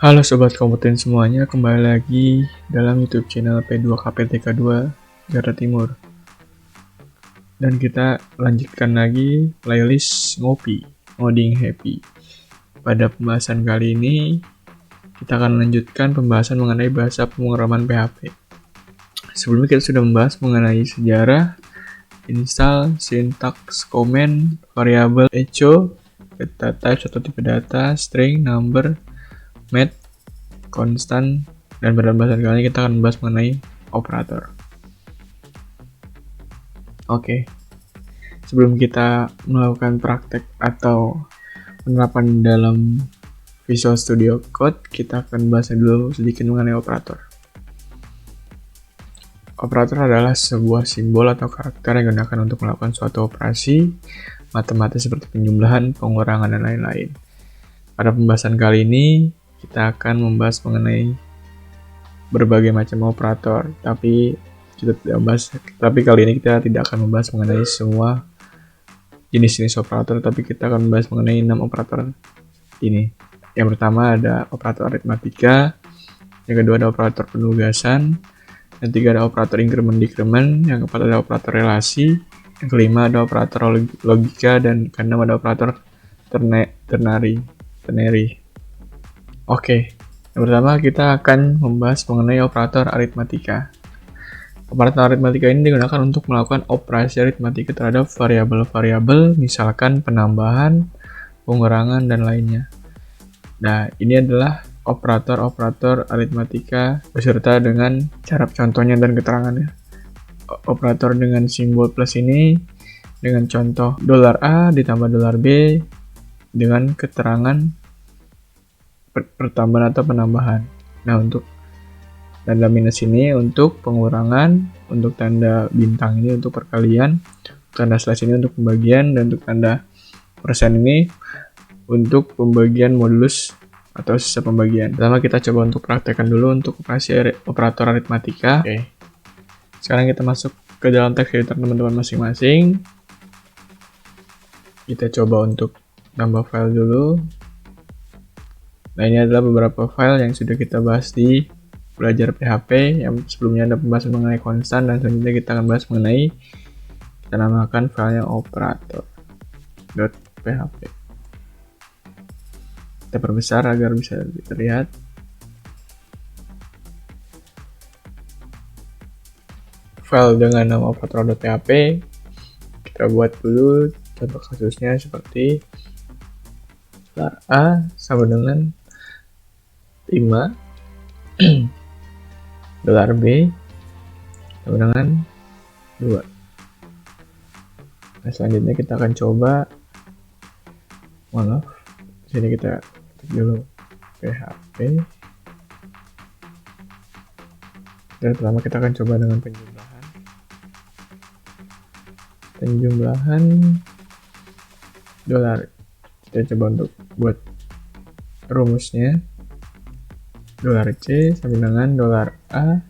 Halo Sobat Kompeten semuanya, kembali lagi dalam YouTube channel P2KPTK2 Jakarta Timur. Dan kita lanjutkan lagi playlist Ngopi, Ngoding Happy. Pada pembahasan kali ini, kita akan lanjutkan pembahasan mengenai bahasa pemrograman PHP. Sebelumnya kita sudah membahas mengenai sejarah, install, syntax, comment, variabel, echo, data types atau tipe data, string, number, math, konstan, dan pada pembahasan kali ini kita akan membahas mengenai operator. Oke, sebelum kita melakukan praktek atau penerapan dalam Visual Studio Code, kita akan bahas dulu sedikit mengenai operator. Operator adalah sebuah simbol atau karakter yang digunakan untuk melakukan suatu operasi matematis seperti penjumlahan, pengurangan, dan lain-lain. Pada pembahasan kali ini, kita akan membahas mengenai berbagai macam operator, tapi kali ini kita tidak akan membahas mengenai semua jenis-jenis operator, tapi kita akan membahas mengenai 6 operator ini. Yang pertama ada operator aritmatika, yang kedua ada operator penugasan, yang ketiga ada operator increment-decrement, yang keempat ada operator relasi, yang kelima ada operator logika, dan keenam ada operator ternary. Oke, yang pertama kita akan membahas mengenai operator aritmatika. Operator aritmatika ini digunakan untuk melakukan operasi aritmatika terhadap variabel-variabel, misalkan penambahan, pengurangan, dan lainnya. Nah, ini adalah operator-operator aritmatika beserta dengan cara contohnya dan keterangannya. Operator dengan simbol plus ini dengan contoh $A ditambah $B dengan keterangan pertambahan atau penambahan. Nah, untuk tanda minus ini untuk pengurangan, untuk tanda bintang ini untuk perkalian, tanda slash ini untuk pembagian, dan untuk tanda persen ini untuk pembagian modulus atau sisa pembagian. Pertama kita coba untuk praktekkan dulu untuk operasi operator aritmatika. Oke. Sekarang kita masuk ke dalam text editor teman-teman masing-masing. Kita coba untuk tambah file dulu. Nah, ini adalah beberapa file yang sudah kita bahas di belajar PHP. Yang sebelumnya ada pembahasan mengenai konstan, dan selanjutnya kita akan bahas mengenai, kita namakan filenya operator.php. Kita perbesar agar bisa terlihat. File dengan nama operator.php kita buat dulu contoh kasusnya seperti $A sama dengan 5, $B sama dengan 2. Nah, selanjutnya kita akan coba, sini kita ketik dulu PHP, dan pertama kita akan coba dengan penjumlahan $. Kita coba untuk buat rumusnya $C sama dengan $A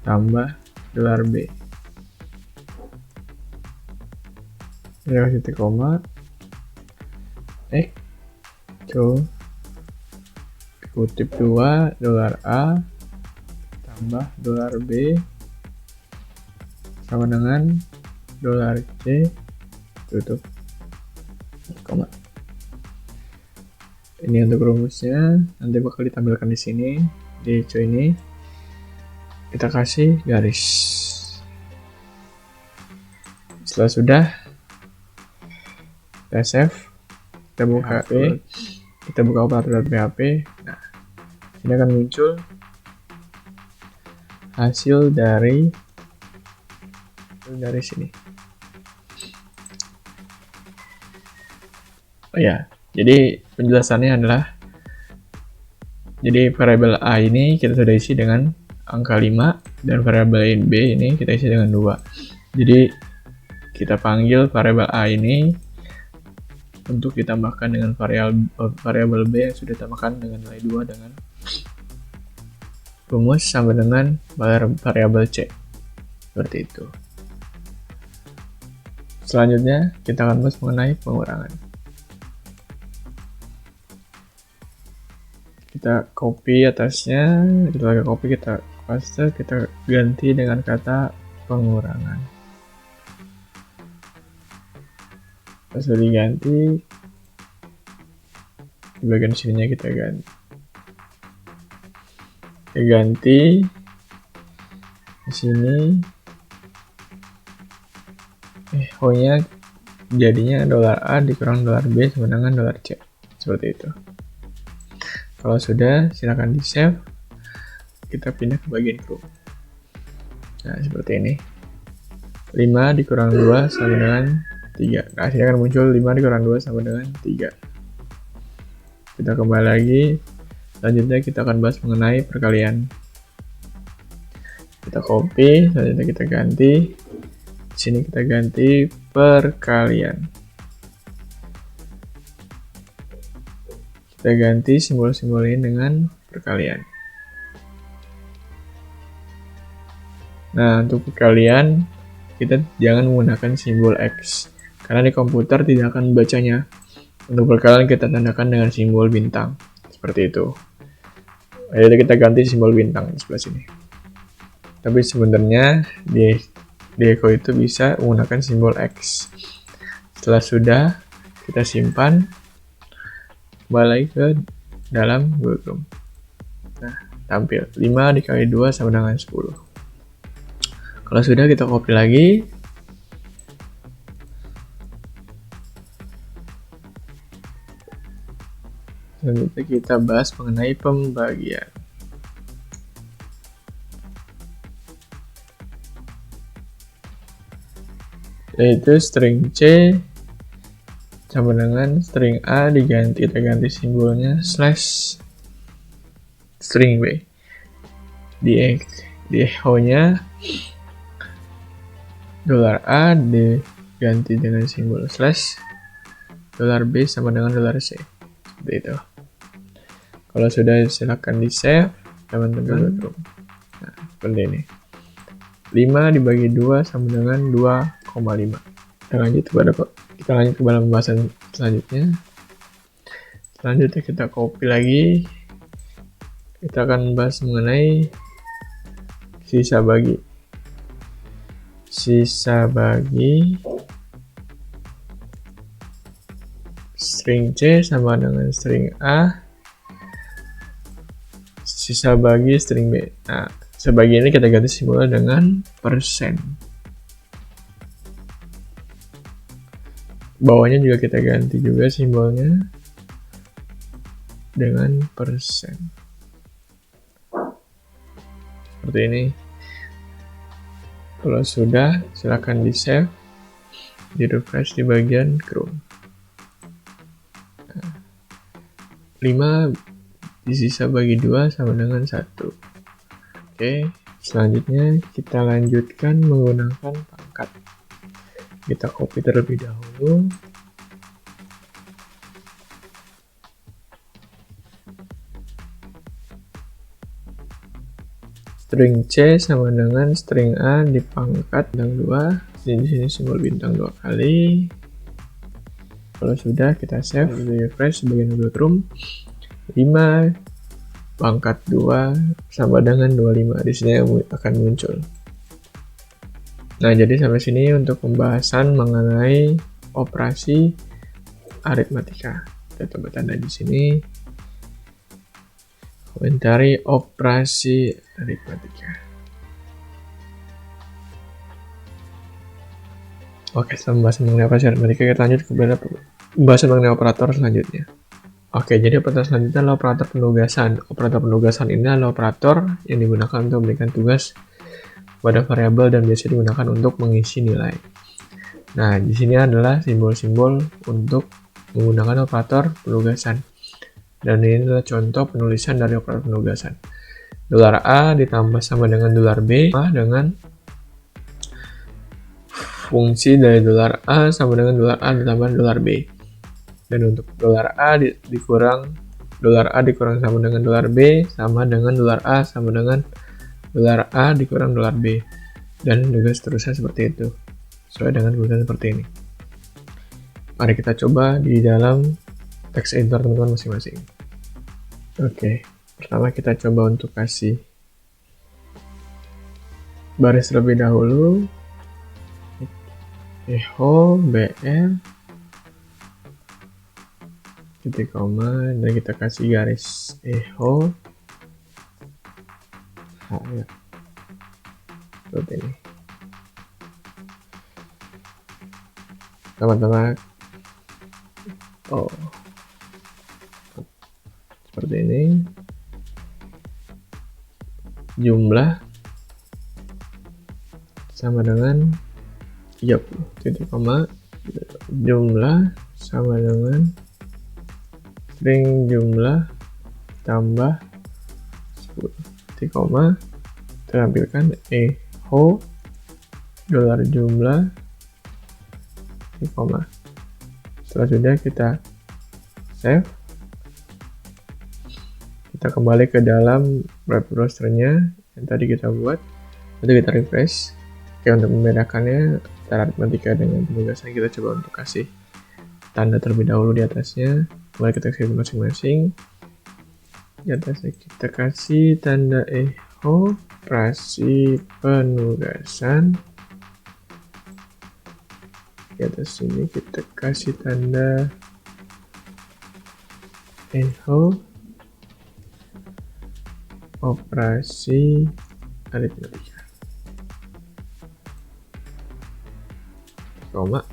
tambah $B. Kita kasih titik koma, kutip 2 $A tambah $B sama dengan $C tutup koma. Ini untuk rumusnya, nanti bakal ditampilkan di sini di echo ini. Kita kasih garis. Setelah sudah, kita save, kita buka operator.php. Nah, ini akan muncul hasil dari sini. Oh ya, jadi penjelasannya adalah, jadi variabel A ini kita sudah isi dengan angka 5, dan variabel B ini kita isi dengan 2. Jadi kita panggil variabel A ini untuk ditambahkan dengan variabel B yang sudah ditambahkan dengan nilai 2 dengan rumus sama dengan variabel C. Seperti itu. Selanjutnya kita akan bahas mengenai pengurangan. kita copy atasnya, kita pakai copy, kita paste, kita ganti dengan kata pengurangan. Pas sudah diganti, di bagian sininya kita ganti di sini. O-nya jadinya $A dikurang $B sama dengan $C, seperti itu. Kalau sudah, silakan di save. Kita pindah ke bagian group. Nah, seperti ini. 5 dikurang 2 sama dengan 3. Nah, hasilnya akan muncul 5 dikurang 2 sama dengan 3. Kita kembali lagi. Selanjutnya kita akan bahas mengenai perkalian. Kita copy, selanjutnya kita ganti. Di sini kita ganti perkalian. Kita ganti simbol-simbol ini dengan perkalian. Nah, untuk perkalian kita jangan menggunakan simbol X karena di komputer tidak akan membacanya. Untuk perkalian kita tandakan dengan simbol bintang seperti itu. Jadi kita ganti simbol bintang di sebelah sini. Tapi sebenarnya di Echo itu bisa menggunakan simbol X. Setelah sudah, kita simpan, kembali lagi ke dalam Google Chrome. Nah, tampil 5 dikali 2 sama dengan 10. Kalau sudah, kita copy lagi. Selanjutnya kita bahas mengenai pembagian. Yaitu string C sama dengan string A kita ganti simbolnya slash string B. Di echo-nya $A diganti dengan simbol slash, $B sama dengan $C. Seperti itu. Kalau sudah, silakan di save teman-teman. Nah, seperti ini. 5 dibagi 2 sama dengan 2,5. Kita lanjut ke pembahasan selanjutnya. Selanjutnya kita copy lagi. Kita akan bahas mengenai sisa bagi. Sisa bagi string C sama dengan string A. Sisa bagi string B. Nah, sebagi ini kita ganti simbolnya dengan persen. Bawahnya juga kita ganti juga simbolnya dengan persen. Seperti ini. Kalau sudah, silakan di save, di refresh di bagian Chrome. 5 disisa bagi 2 sama dengan 1. Oke, selanjutnya kita lanjutkan menggunakan pangkat. Kita copy terlebih dahulu. String C sama dengan string A dipangkat bintang 2. Di sini simbol bintang 2 kali. Kalau sudah, kita save, di refresh bagian Google Chrome. 5 pangkat 2 sama dengan 25. Di sini akan muncul. Nah, jadi sampai sini untuk pembahasan mengenai operasi aritmatika. Kita coba tanda di sini. Komentari operasi aritmatika. Oke, setelah membahas mengenai operasi aritmatika, kita lanjut kepada pembahasan mengenai operator selanjutnya. Oke, jadi operator selanjutnya adalah operator penugasan. Operator penugasan ini adalah operator yang digunakan untuk memberikan tugas pada variabel dan biasa digunakan untuk mengisi nilai. Nah, di sini adalah simbol-simbol untuk menggunakan operator penugasan. Dan ini adalah contoh penulisan dari operator penugasan. $A ditambah sama dengan $B dengan fungsi dari $A sama dengan $A ditambah $B. Dan untuk $A dikurang sama dengan $B sama dengan $A sama dengan $A dikurang $B. Dan juga seterusnya seperti itu. Sesuai dengan tulisan seperti ini. Mari kita coba di dalam text editor teman-teman masing-masing. Oke. Pertama kita coba untuk kasih baris terlebih dahulu, echo BR titik koma, dan kita kasih garis echo ya. Seperti ini. Teman-teman, seperti ini. Jumlah sama dengan 30 titik koma, jumlah sama dengan string jumlah tambah 10 titik koma, tampilkan echo dolar jumlah titik koma. Setelah sudah kita save, kita kembali ke dalam web browsernya yang tadi kita buat. Nanti kita refresh. Oke, untuk membedakannya antara aritmatika dengan penugasan, kita coba untuk kasih tanda terlebih dahulu di atasnya. Kembali ke teks masing-masing. Di atasnya kita kasih tanda echo operasi penugasan. Di atas sini kita kasih tanda echo operasi aritmatika. Koma,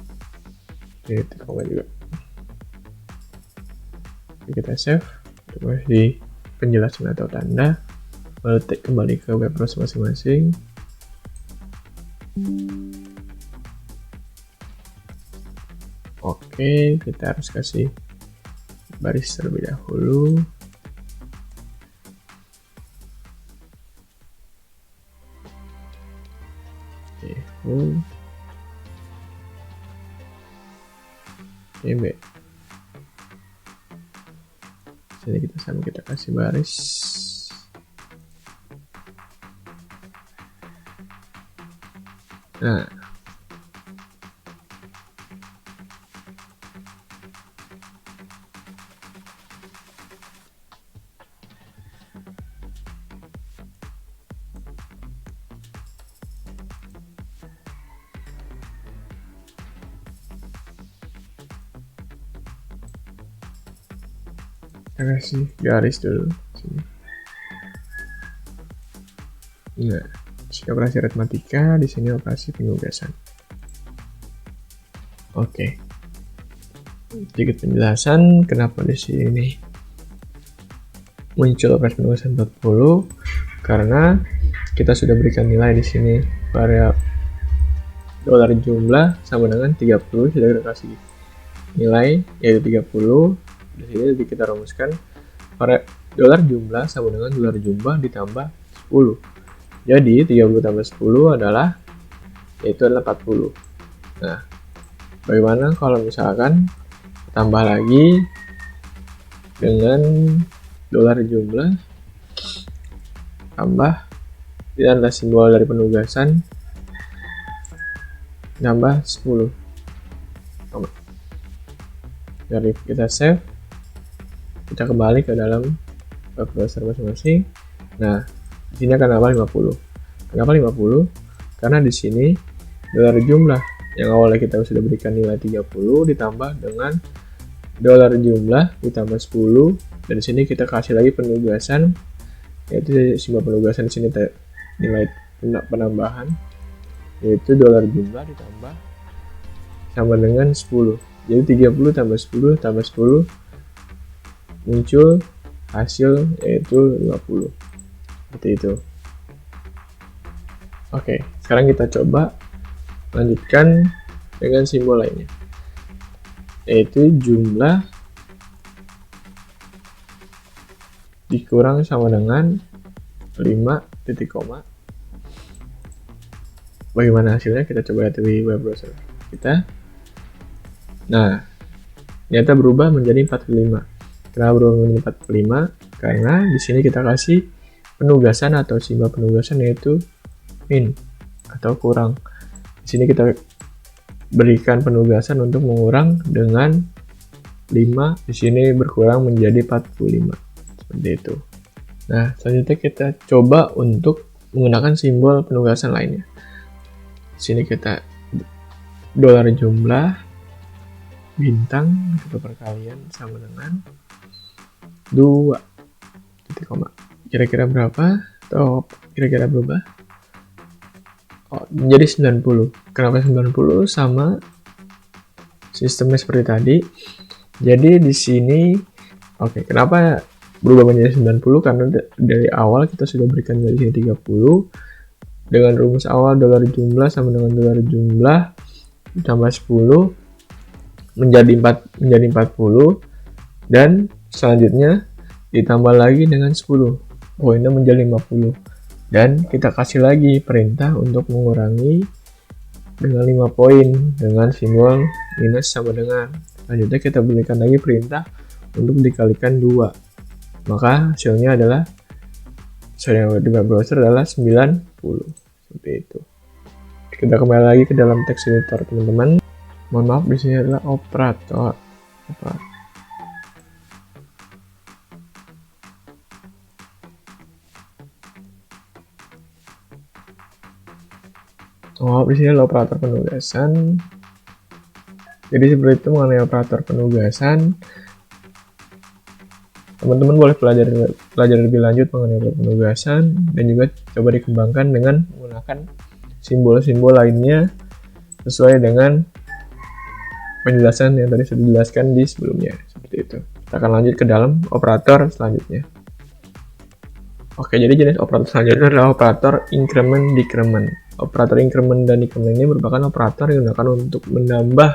titik koma juga. Kita save, terus di penjelasan atau tanda, lalu kembali ke web browser masing-masing. Oke, kita harus kasih baris terlebih dahulu. B. Sini kita kasih baris. Nah, kita kasih garis dulu sini. Nah, di sini operasi aritmatika, di sini operasi penugasan. Oke. Sedikit penjelasan kenapa di sini muncul operasi penugasan 40, karena kita sudah berikan nilai di sini variabel dolar jumlah sama dengan 30, sudah kita kasih nilai yaitu 30. Di sini kita rumuskan dolar jumlah sama dengan dolar jumlah ditambah 10. Jadi 30 tambah 10 adalah 40. Nah, bagaimana kalau misalkan tambah lagi dengan dolar jumlah tambah, ini adalah simbol dari penugasan, tambah 10. Jadi kita save, kita kembali ke dalam web browser masing-masing. Nah, di sini akan nambah 50. Kenapa 50? Karena di sini dolar jumlah yang awalnya kita sudah berikan nilai 30 ditambah dengan dolar jumlah ditambah 10, dan di sini kita kasih lagi penugasan, yaitu simbol penugasan di sini nilai penambahan yaitu dolar jumlah ditambah sama dengan 10. Jadi 30 tambah 10 tambah 10 muncul hasil yaitu 50. Seperti itu. Oke, sekarang kita coba lanjutkan dengan simbol lainnya, yaitu jumlah dikurang sama dengan 5 titik koma. Bagaimana hasilnya? Kita coba lihat di web browser kita. Nah, ternyata berubah menjadi 45. Kenapa berubah menjadi 45? Karena di sini kita kasih penugasan atau simbol penugasan yaitu min atau kurang. Di sini kita berikan penugasan untuk mengurang dengan 5, di sini berkurang menjadi 45. Seperti itu. Nah, selanjutnya kita coba untuk menggunakan simbol penugasan lainnya. Di sini kita dolar jumlah bintang atau perkalian sama dengan 2 titik koma. Kira-kira berapa? Atau kira-kira berubah? Oh, menjadi 90. Kenapa 90? Sama sistemnya seperti tadi. Jadi di sini, oke, kenapa berubah menjadi 90? Karena dari awal kita sudah berikan dari sini 30. Dengan rumus awal dolar jumlah sama dengan dolar jumlah ditambah 10 menjadi 40, dan selanjutnya ditambah lagi dengan 10, poinnya menjadi 50, dan kita kasih lagi perintah untuk mengurangi dengan 5 poin dengan simbol minus sama dengan. Selanjutnya kita berikan lagi perintah untuk dikalikan 2, maka hasilnya adalah di web browser adalah 90, seperti itu. Kita kembali lagi ke dalam text editor, teman-teman. Mohon maaf, di sini adalah operator. Oh, di sini adalah operator penugasan. Jadi seperti itu mengenai operator penugasan. Teman-teman boleh belajar lebih lanjut mengenai operator penugasan dan juga coba dikembangkan dengan menggunakan simbol-simbol lainnya sesuai dengan penjelasan yang tadi sudah dijelaskan di sebelumnya. Seperti itu. Kita akan lanjut ke dalam operator selanjutnya. Oke, jadi jenis operator selanjutnya adalah operator increment decrement. Operator increment dan decrement ini merupakan operator yang digunakan untuk menambah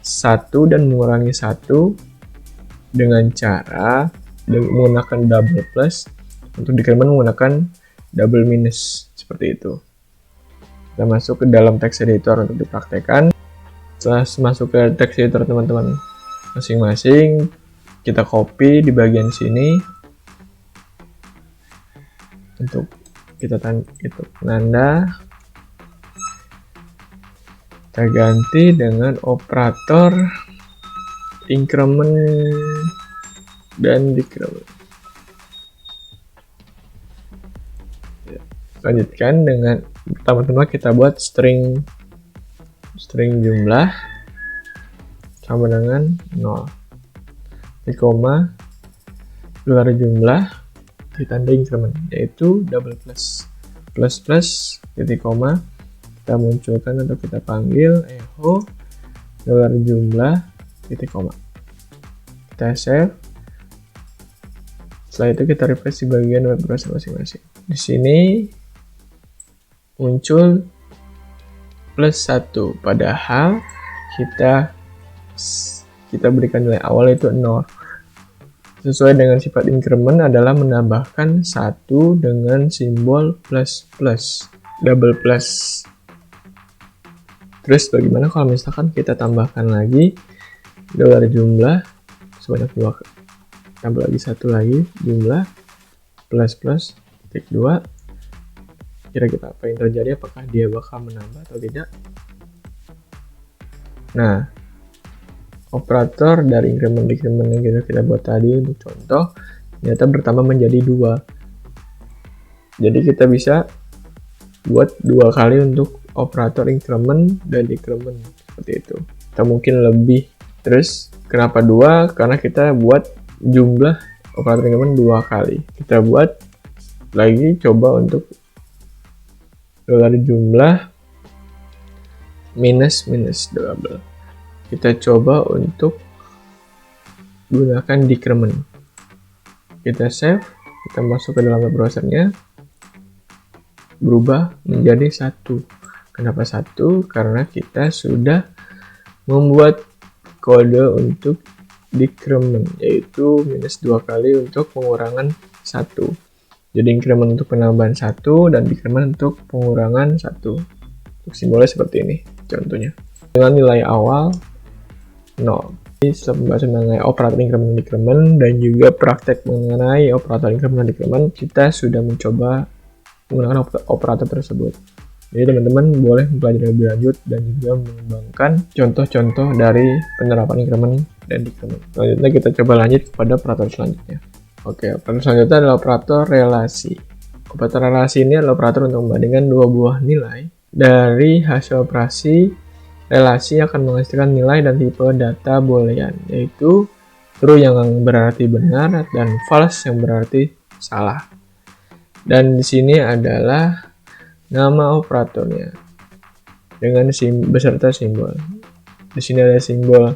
1 dan mengurangi 1 dengan cara menggunakan double plus. Untuk decrement menggunakan double minus, seperti itu. Kita masuk ke dalam text editor untuk dipraktekkan. Setelah masuk ke text editor teman-teman masing-masing, kita copy di bagian sini untuk kita nanda, kita ganti dengan operator increment dan decrement. Lanjutkan dengan pertama-tama kita buat string jumlah sama dengan 0, koma luar jumlah ditanda increment, yaitu double plus titik koma, kita munculkan atau kita panggil echo dolar jumlah titik koma, kita save. Setelah itu kita refresh di bagian web browser masing-masing. Di sini muncul plus 1, padahal kita berikan nilai awal itu 0. Sesuai dengan sifat increment adalah menambahkan 1 dengan simbol plus, double plus. Terus bagaimana kalau misalkan kita tambahkan lagi dolar jumlah sebanyak 2, tambah lagi 1 lagi jumlah plus titik 2, kira-kira apa yang terjadi? Apakah dia bakal menambah atau tidak? Nah, operator dari increment decrement yang kita buat tadi untuk contoh ternyata bertambah menjadi 2. Jadi kita bisa buat 2 kali untuk operator increment dan decrement, seperti itu. Kita mungkin lebih. Terus kenapa 2? Karena kita buat jumlah operator increment 2 kali. Kita buat lagi, coba untuk dolar jumlah minus double. Kita coba untuk gunakan decrement. Kita save, kita masuk ke dalam web browsernya, berubah menjadi 1. Kenapa 1? Karena kita sudah membuat kode untuk decrement, yaitu minus 2 kali untuk pengurangan 1. Jadi increment untuk penambahan 1 dan decrement untuk pengurangan 1. Untuk simbolnya seperti ini contohnya. Dengan nilai awal 0. Jadi setelah pembahasan mengenai operator increment dan decrement dan juga praktek mengenai operator increment dan decrement, kita sudah mencoba menggunakan operator tersebut. Jadi teman-teman boleh mempelajari lebih lanjut dan juga mengembangkan contoh-contoh dari penerapan increment dan decrement. Selanjutnya kita coba lanjut kepada operator selanjutnya. Oke, operator selanjutnya adalah operator relasi. Operator relasi ini adalah operator untuk membandingkan dua buah nilai. Dari hasil operasi, relasi akan menghasilkan nilai dan tipe data boolean, yaitu true yang berarti benar dan false yang berarti salah. Dan di sini adalah nama operatornya dengan beserta simbol. Di sini ada simbol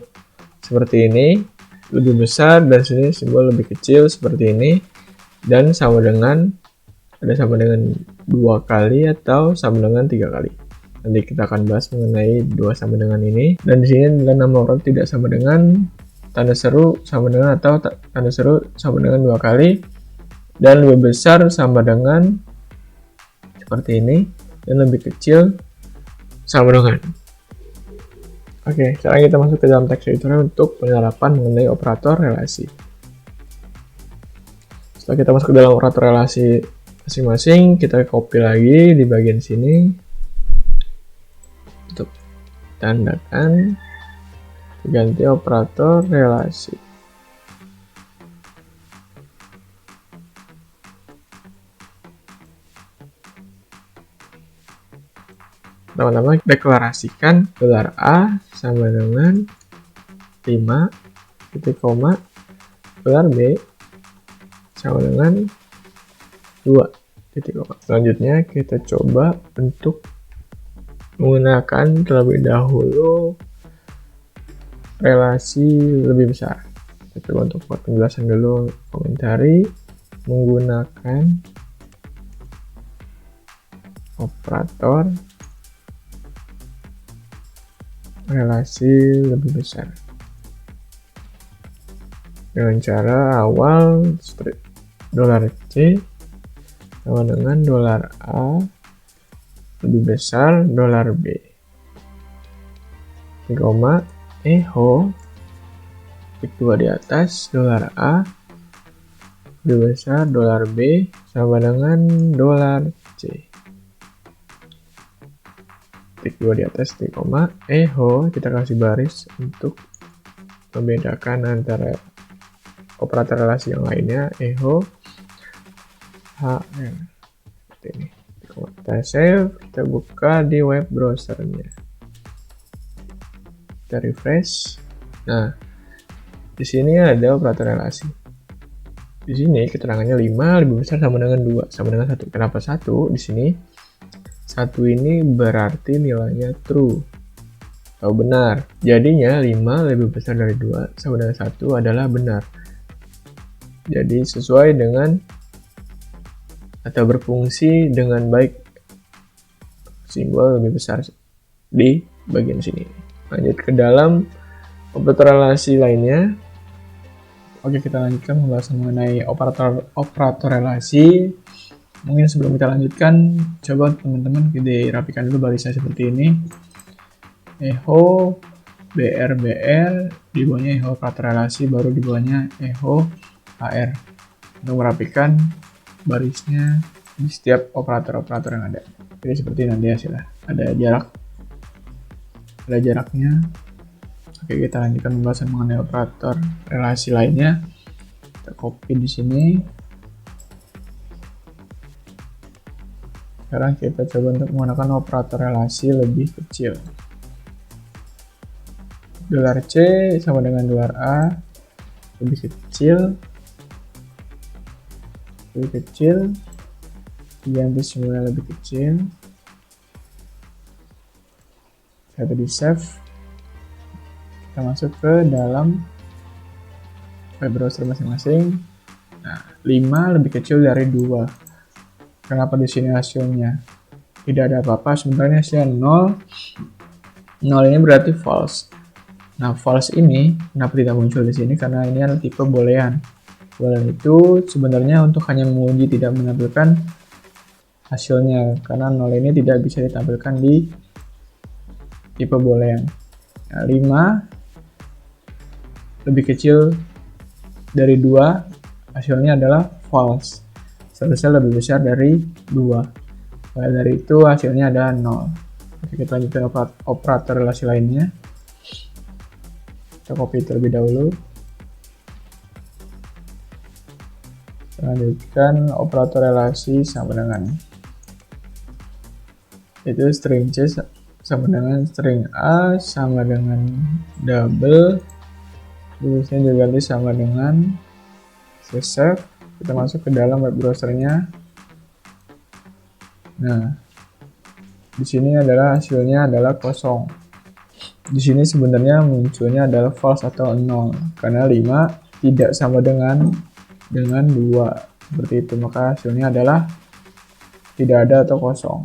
seperti ini, lebih besar, dan sini simbol lebih kecil seperti ini, dan sama dengan 2 kali atau sama dengan 3 kali. Nanti kita akan bahas mengenai 2 sama dengan ini. Dan di sini adalah nama operator tidak sama dengan, tanda seru sama dengan atau tanda seru sama dengan 2 kali, dan lebih besar sama dengan seperti ini, dan lebih kecil sama dengan. Oke, sekarang kita masuk ke dalam teks editor untuk penerapan mengenai operator relasi. Setelah kita masuk ke dalam operator relasi masing-masing, kita copy lagi di bagian sini untuk tandakan ganti operator relasi. Pertama-tama deklarasikan $A sama dengan 5, titik koma, $B sama dengan 2, titik koma. Selanjutnya kita coba untuk menggunakan terlebih dahulu relasi lebih besar. Kita coba untuk buat penjelasan dulu, komentari menggunakan operator relasi lebih besar dengan cara awal $C sama dengan $A lebih besar $B, koma, echo, titik 2 di atas $A lebih besar $B sama dengan $C, titik 2 di atas, titik koma, echo, kita kasih baris untuk membedakan antara operator relasi yang lainnya, echo, HR, seperti ini. Kita save, kita buka di web browsernya, kita refresh. Nah, di sini ada operator relasi. Di sini keterangannya 5 lebih besar sama dengan 2 sama dengan 1. Kenapa 1? Di sini 1 ini berarti nilainya true atau benar. Jadinya 5 lebih besar dari 2 sama dengan 1 adalah benar. Jadi sesuai dengan atau berfungsi dengan baik simbol lebih besar di bagian sini. Lanjut ke dalam operator relasi lainnya. Oke, kita lanjutkan pembahasan mengenai operator relasi. Mungkin sebelum kita lanjutkan, coba teman-teman kita rapikan dulu barisnya seperti ini. Echo, BR, di bawahnya echo operator relasi, baru di bawahnya echo HR. Untuk merapikan barisnya di setiap operator-operator yang ada. Jadi seperti nanti hasilnya. Ada jaraknya. Oke, kita lanjutkan pembahasan mengenai operator relasi lainnya. Kita copy di sini. Sekarang kita coba untuk menggunakan operator relasi lebih kecil. $C sama dengan $A lebih kecil, diganti semuanya lebih kecil. Kita di save, kita masuk ke dalam web browser masing-masing. Nah, 5 lebih kecil dari 2. Kenapa di sini hasilnya tidak ada apa-apa? Sebenarnya hasilnya 0. 0 ini berarti false. Nah, false ini kenapa tidak muncul di sini? Karena ini adalah tipe boolean. Boolean itu sebenarnya untuk hanya menguji, tidak menampilkan hasilnya. Karena 0 ini tidak bisa ditampilkan di tipe boolean. Nah, 5 lebih kecil dari 2, hasilnya adalah false. Seharusnya lebih besar dari 2. Maka dari itu hasilnya adalah 0. Oke, kita lanjut ke operator relasi lainnya. Kita copy terlebih dahulu. Lanjutkan operator relasi sama dengan itu string C sama dengan string A sama dengan double, tulisnya juga ganti sama dengan save. Kita masuk ke dalam web browsernya. Nah, di sini adalah hasilnya adalah kosong. Di sini sebenarnya munculnya adalah false atau 0 karena 5 tidak sama dengan 2 seperti itu, maka hasilnya adalah tidak ada atau kosong.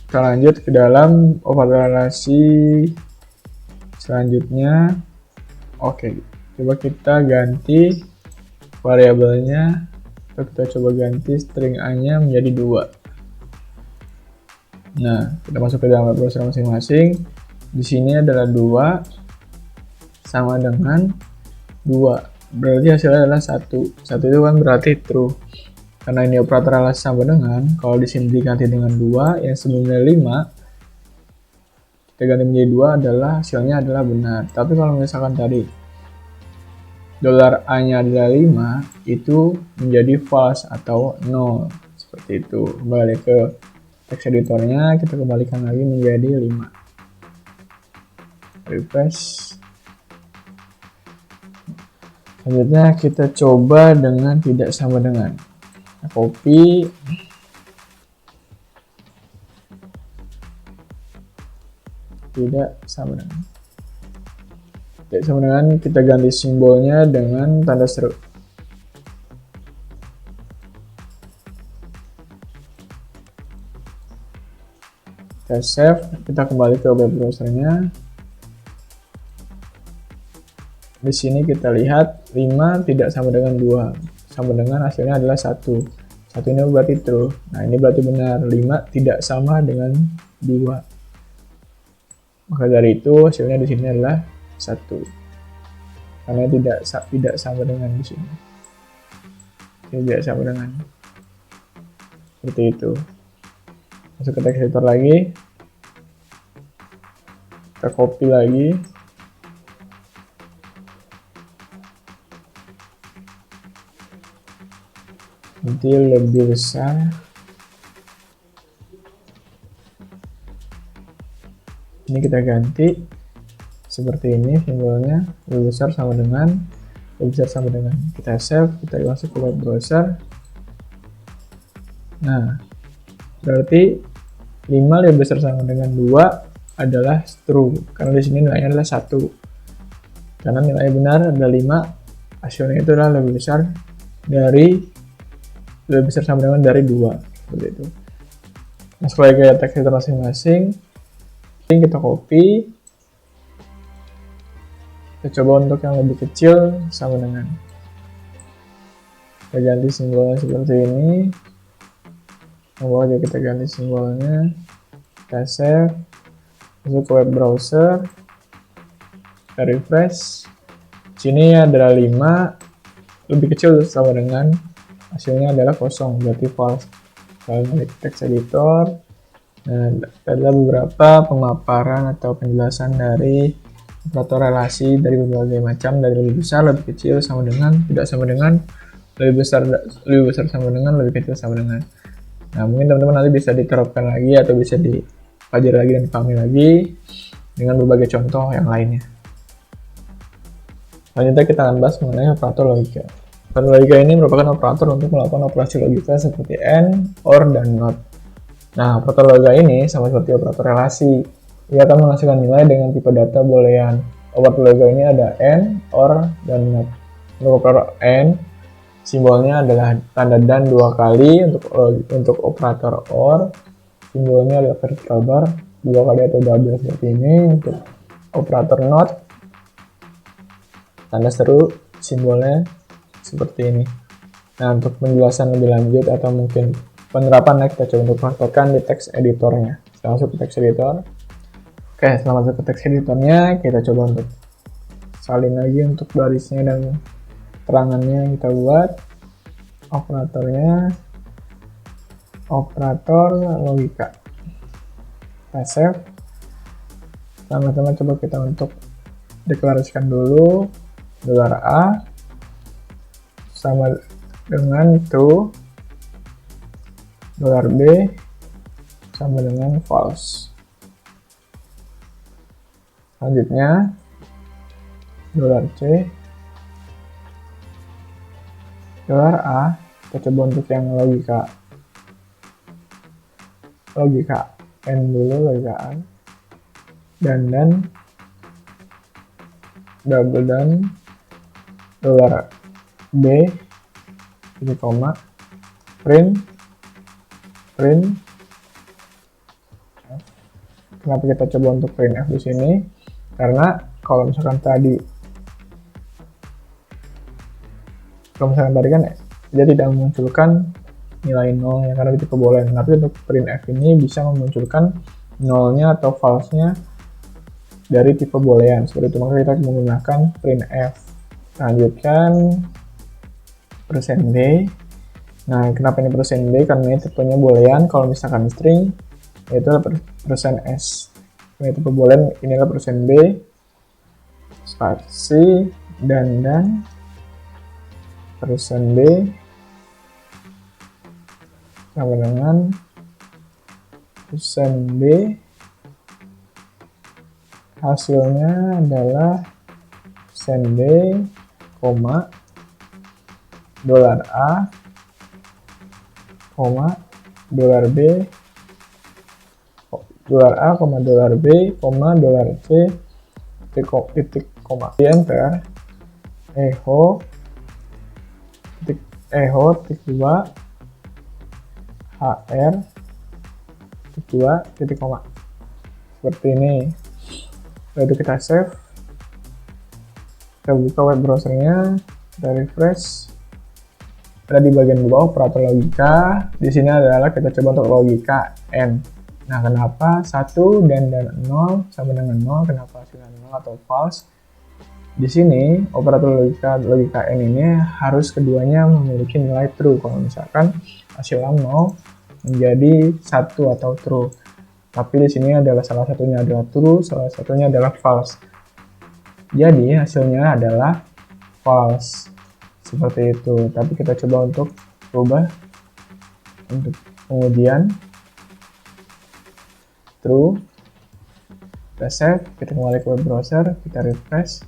Kita lanjut ke dalam operator relasi selanjutnya. Oke, coba kita ganti variabelnya, atau kita coba ganti string a nya menjadi 2. Nah, kita masuk ke dalam web browser masing-masing. Di sini adalah 2 sama dengan 2. Berarti hasilnya adalah 1. 1 itu kan berarti true. Karena ini operator relasi sama dengan, kalau di sini diganti dengan 2, yang sebelumnya 5, kita ganti menjadi 2 adalah hasilnya adalah benar. Tapi kalau misalkan tadi $a-nya adalah 5, itu menjadi false atau 0. Seperti itu. Kembali ke text editornya, kita kembalikan lagi menjadi 5. Refresh. Selanjutnya kita coba dengan tidak sama dengan. Kita copy. Tidak sama dengan. Tidak sama dengan, kita ganti simbolnya dengan tanda seru. Kita save, kita kembali ke web browsernya. Di sini kita lihat 5 tidak sama dengan 2, sama dengan hasilnya adalah 1. 1 ini berarti true. Nah, ini berarti benar, 5 tidak sama dengan 2. Maka dari itu hasilnya di sini adalah 1. Karena tidak sama dengan di sini. Tidak sama dengan. Seperti itu. Masuk ke text editor lagi. Kita copy lagi. Nanti lebih besar. Ini kita ganti seperti ini simbolnya, lebih besar sama dengan, kita save, kita masuk ke web browser. Nah, berarti 5 lebih besar sama dengan 2 adalah true, karena di sini nilainya adalah 1. Karena nilai benar adalah 5, hasilnya itu adalah lebih besar sama dengan dari 2, seperti itu. Masuk lagi ke text editor masing-masing, kita copy, kita coba untuk yang lebih kecil sama dengan, kita ganti simbolnya seperti ini, aja kita ganti simbolnya, kita save, masuk ke web browser, kita refresh. Sini adalah 5 lebih kecil sama dengan, hasilnya adalah kosong, berarti false. Kalau balik text editor, nah, ada beberapa pemaparan atau penjelasan dari operator relasi dari berbagai macam, dari lebih besar, lebih kecil, sama dengan, tidak sama dengan, lebih besar sama dengan, lebih kecil sama dengan. Nah, mungkin teman-teman nanti bisa diterapkan lagi atau bisa dipelajari lagi dan dipahami lagi dengan berbagai contoh yang lainnya. Selanjutnya kita akan bahas mengenai operator logika. Operator logika ini merupakan operator untuk melakukan operasi logika seperti AND, OR, dan NOT. Nah, operator logika ini sama seperti operator relasi. Ia akan menghasilkan nilai dengan tipe data boolean. Operator logika ini ada AND, OR, dan NOT. Untuk operator AND, simbolnya adalah tanda dan 2 kali. Untuk operator OR, simbolnya adalah vertical bar 2 kali atau double seperti ini. Untuk operator NOT, tanda seru, simbolnya seperti ini. Nah, untuk penjelasan lebih lanjut atau mungkin penerapan kita coba untuk praktekkan di text editornya. Kita masuk ke text editor. Oke, setelah masuk ke text editornya, kita coba untuk salin lagi untuk barisnya dan terangannya yang kita buat. Operatornya, operator logika. Kita save. Sama-sama coba kita untuk deklarasikan dulu $A sama dengan true, $B sama dengan false. Selanjutnya $C, $A, kita coba untuk yang logika N dulu, logika A, dan double dan $B, ini koma, print. Kenapa kita coba untuk printf di sini? Karena kalau misalkan tadi kan dia tidak memunculkan nilai 0 ya karena tipe boolean. Tapi untuk printf ini bisa memunculkan nolnya atau false-nya dari tipe boolean. Seperti itu, maka kita menggunakan printf. Lanjutkan %d. Nah, kenapa ini %d? Karena ini tipenya boolean. Kalau misalkan string, yaitu %s. Ini tipe boolean, ini adalah %b, spasi, dan %b sama dengan %b, hasilnya adalah %b, $A, $B, $A, $B, $C, titik koma. Di enter, echo, titik 2, HR, titik 2, titik koma. Seperti ini. Lalu kita save. Kita buka web browsernya, kita refresh. Ada di bagian bawah operator logika. Di sini adalah kita coba untuk logika N. Nah, kenapa 1 dan 0 sama dengan 0? Kenapa hasilnya 0 atau false? Di sini operator logika N ini harus keduanya memiliki nilai true. Kalau misalkan hasilnya 0 menjadi 1 atau true. Tapi di sini adalah salah satunya adalah true, salah satunya adalah false. Jadi hasilnya adalah false. Seperti itu. Tapi kita coba untuk ubah untuk pengujian. True. Kita save, kita kembali ke web browser, kita refresh.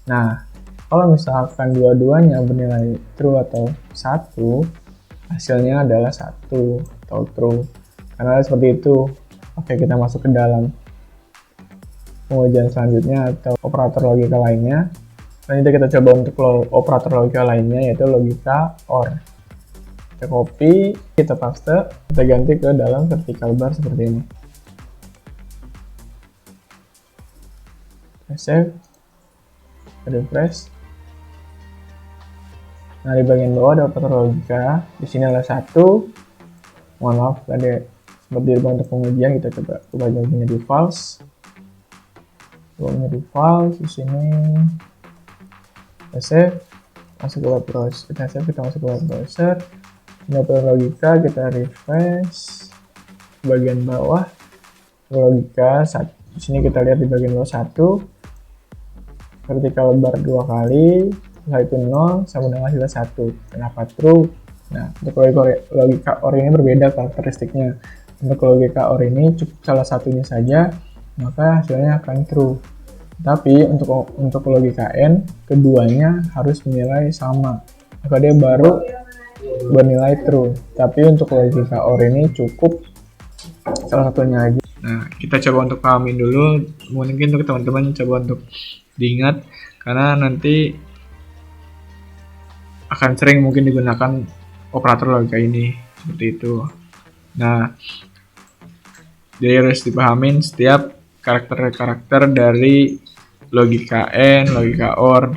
Nah, kalau misalkan dua-duanya bernilai true atau 1, hasilnya adalah 1 atau true. Karena seperti itu. Oke, kita masuk ke dalam pengujian selanjutnya atau operator logika lainnya. Selanjutnya kita coba untuk operator logika lainnya, yaitu logika OR. Kita copy, kita paste, kita ganti ke dalam vertical bar seperti ini. Kita save, kita refresh. Nah, di bagian bawah ada operator logika. Di sini adalah 1. Mohon maaf, tadi seperti untuk pengujian kita coba ubah menjadi false. Menjadi false di sini. Kita save, masuk ke web browser. Kita save, kita masuk ke web browser. Ini operator logika, kita refresh. Bagian bawah logika. Di sini kita lihat di bagian bawah 1. Vertical bar 2 kali. Setelah itu 0 sama dengan hasilnya 1. Kenapa true? Nah, untuk logika OR ini berbeda karakteristiknya. Untuk logika OR ini cukup salah satunya saja, maka hasilnya akan true. Tapi untuk logika N, keduanya harus bernilai sama, maka dia baru bernilai true. Tapi untuk logika OR ini cukup salah satunya aja. Nah, kita coba untuk pahamin dulu, mungkin untuk teman-teman coba untuk diingat, karena nanti akan sering mungkin digunakan operator logika ini, seperti itu. Nah, jadi harus dipahamin setiap karakter-karakter dari logika N, logika OR,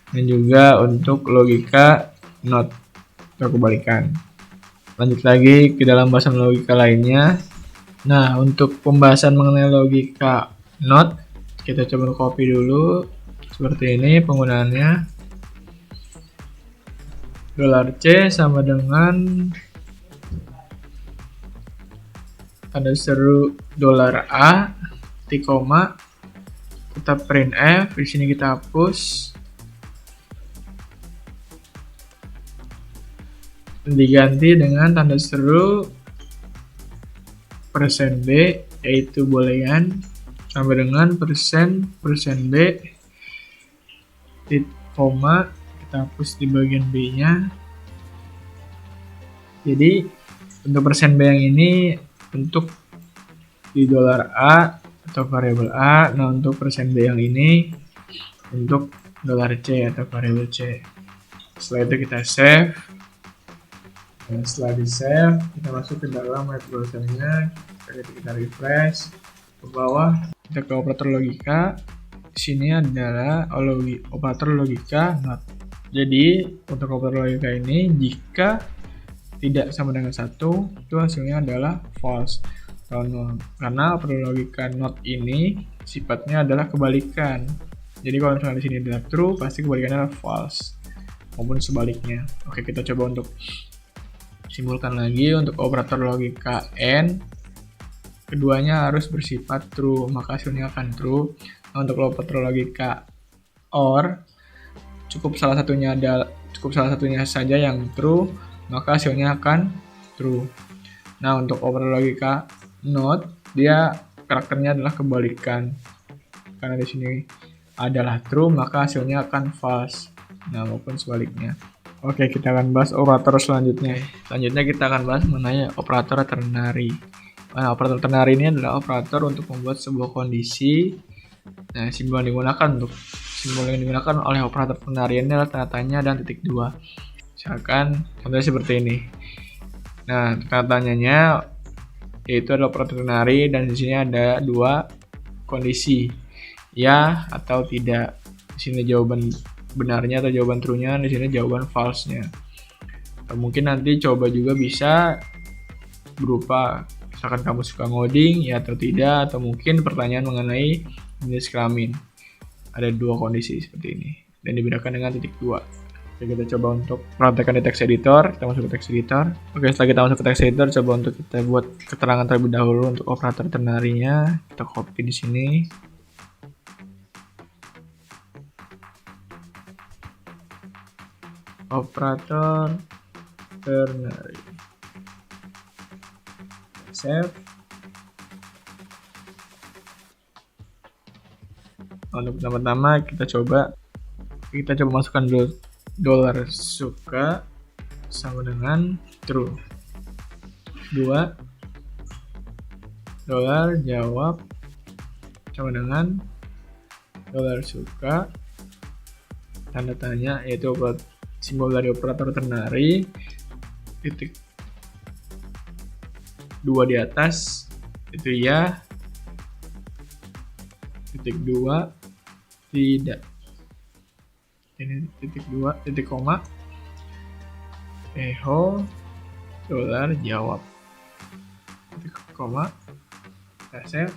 dan juga untuk logika NOT atau kebalikan. Lanjut lagi ke dalam bahasan logika lainnya. Nah, untuk pembahasan mengenai logika NOT, kita coba copy dulu. Seperti ini penggunaannya. $C sama dengan ada seru $A, titik koma, kita printf, di sini kita hapus. diganti dengan tanda seru persen B, yaitu boolean, sampai dengan persen B, koma, kita hapus di bagian B-nya. Jadi untuk persen B yang ini untuk di dolar A atau variabel A. Nah, untuk persen B yang ini untuk dolar C atau variabel C. Setelah itu kita save. Dan setelah di save, kita masuk ke dalam web browser-nya. Kita refresh ke bawah, kita ke operator logika. Di sini adalah operator logika not. Jadi untuk operator logika ini, jika tidak sama dengan 1, itu hasilnya adalah false atau null. Karena operator logika not ini sifatnya adalah kebalikan. Jadi kalau misalnya di sini adalah true, pasti kebalikannya adalah false, maupun sebaliknya. Oke, kita coba untuk simulkan lagi. Untuk operator logika AND, keduanya harus bersifat true, maka hasilnya akan true. Nah, untuk operator logika OR, cukup salah satunya saja yang true, maka hasilnya akan true. Nah, untuk operator logika NOT, dia karakternya adalah kebalikan. Karena di sini adalah true, maka hasilnya akan false. Nah, maupun sebaliknya. Oke, kita akan bahas operator selanjutnya. Selanjutnya kita akan bahas mengenai operator ternary. Nah, operator ternary ini adalah operator untuk membuat sebuah kondisi. Nah, simbol yang digunakan oleh operator ternary ini adalah tanda tanya dan titik 2. Misalkan contohnya seperti ini. Nah, tanda tanyanya yaitu adalah operator ternary, dan di sini ada 2 kondisi, ya atau tidak. Di sini jawaban benarnya atau jawaban true-nya, di sini jawaban false-nya. Atau mungkin nanti coba juga bisa berupa misalkan kamu suka ngoding ya atau tidak, atau mungkin pertanyaan mengenai jenis kelamin. Ada 2 kondisi seperti ini dan dibedakan dengan titik 2. Oke, kita coba untuk praktekkan di text editor. Kita masuk ke text editor. Oke, setelah kita masuk ke text editor, coba untuk kita buat keterangan terlebih dahulu untuk operator ternary-nya. Kita copy di sini. Operator ternary. Save. Untuk pertama-tama kita coba masukkan dulu dolar suka sama dengan true. 2, dolar jawab sama dengan dolar suka, tanda tanya, yaitu simbol dari operator ternary, titik 2 di atas itu ya, titik 2 tidak. Ini titik 2 titik koma, echo dolar jawab, titik koma. Kita save,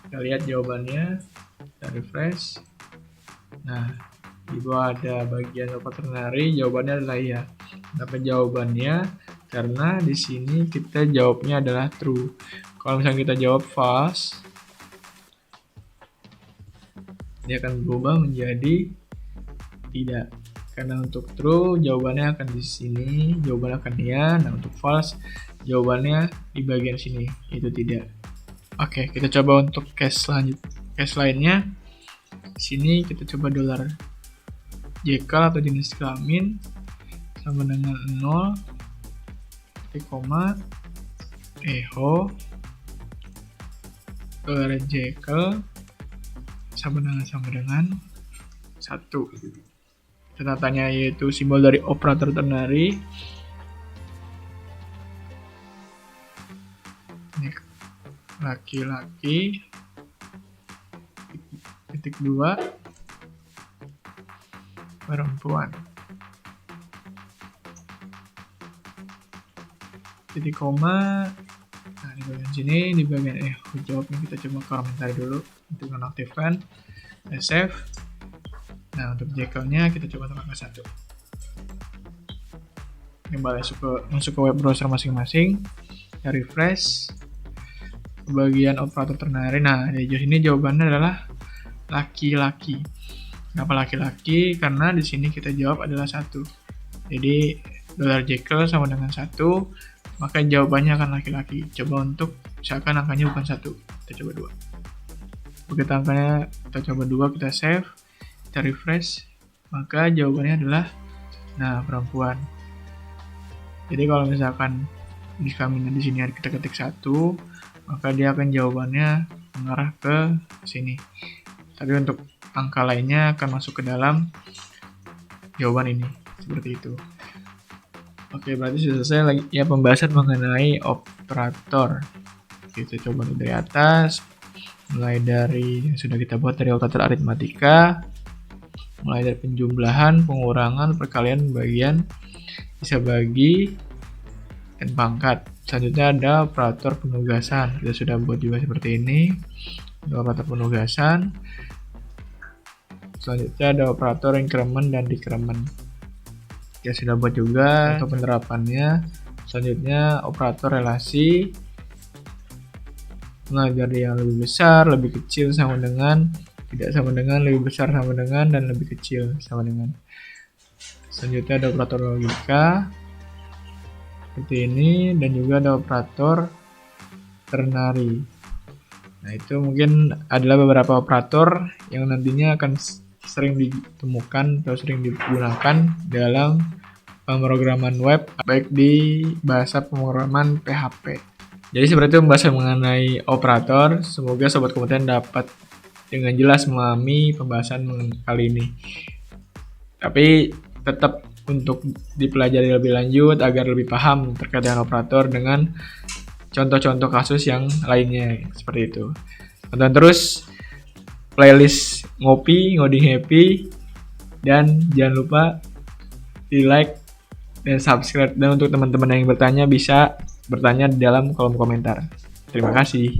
kita lihat jawabannya, kita refresh. Nah, di bawah ada bagian operator ternary, jawabannya adalah iya. Kenapa jawabannya? Karena di sini kita jawabnya adalah true. Kalau misalnya kita jawab false, dia akan berubah menjadi tidak. Karena untuk true jawabannya akan di sini, jawabannya akan iya. Nah, untuk false jawabannya di bagian sini, itu tidak. Oke, kita coba untuk case lainnya. Di sini kita coba dolar jekyll atau jenis kelamin sama dengan 0, titik koma, echo dolar jekyll sama dengan 1. Tanda tanya yaitu simbol dari operator ternary. Ini laki-laki, titik 2, perempuan, titik koma. Nah, di bagian sini, di bagian jawabnya kita coba komentar dulu untuk menaktifkan. Save. Nah, untuk jekyll-nya kita coba tekan ke 1. Kembali masuk ke web browser masing-masing. Kita refresh ke bagian operator ternary. Nah, di sini jawabannya adalah laki-laki. Kenapa laki-laki? Karena di sini kita jawab adalah 1. Jadi $Jekyll sama dengan 1, maka jawabannya akan laki-laki. Coba untuk, misalkan angkanya bukan 1, kita coba 2. Begitu angkanya kita coba 2, kita save, kita refresh, maka jawabannya adalah, perempuan. Jadi kalau misalkan kelaminnya di sini kita ketik 1, maka dia akan jawabannya mengarah ke sini. Tapi untuk angka lainnya akan masuk ke dalam jawaban ini, seperti itu. Oke, berarti sudah selesai lagi ya pembahasan mengenai operator. Kita coba dari atas, mulai dari yang sudah kita buat dari operator aritmatika, mulai dari penjumlahan, pengurangan, perkalian, bagian, bisa bagi, dan pangkat. Selanjutnya ada operator penugasan. Kita sudah buat juga seperti ini. Ada operator penugasan. Selanjutnya ada operator increment dan decrement. Kita sudah buat juga untuk penerapannya. Selanjutnya operator relasi. Mengajar yang lebih besar, lebih kecil sama dengan, tidak sama dengan, lebih besar sama dengan, dan lebih kecil sama dengan. Selanjutnya ada operator logika seperti ini, dan juga ada operator ternary. Nah, itu mungkin adalah beberapa operator yang nantinya akan sering ditemukan atau sering digunakan dalam pemrograman web, baik di bahasa pemrograman PHP. Jadi seperti itu pembahasan mengenai operator. Semoga sobat kompeten dapat dengan jelas memahami pembahasan kali ini. Tapi tetap untuk dipelajari lebih lanjut agar lebih paham terkait dengan operator dengan contoh-contoh kasus yang lainnya seperti itu. Tonton terus playlist ngoding happy, dan jangan lupa di like dan subscribe. Dan untuk teman-teman yang bertanya bisa bertanya di dalam kolom komentar. Terima kasih.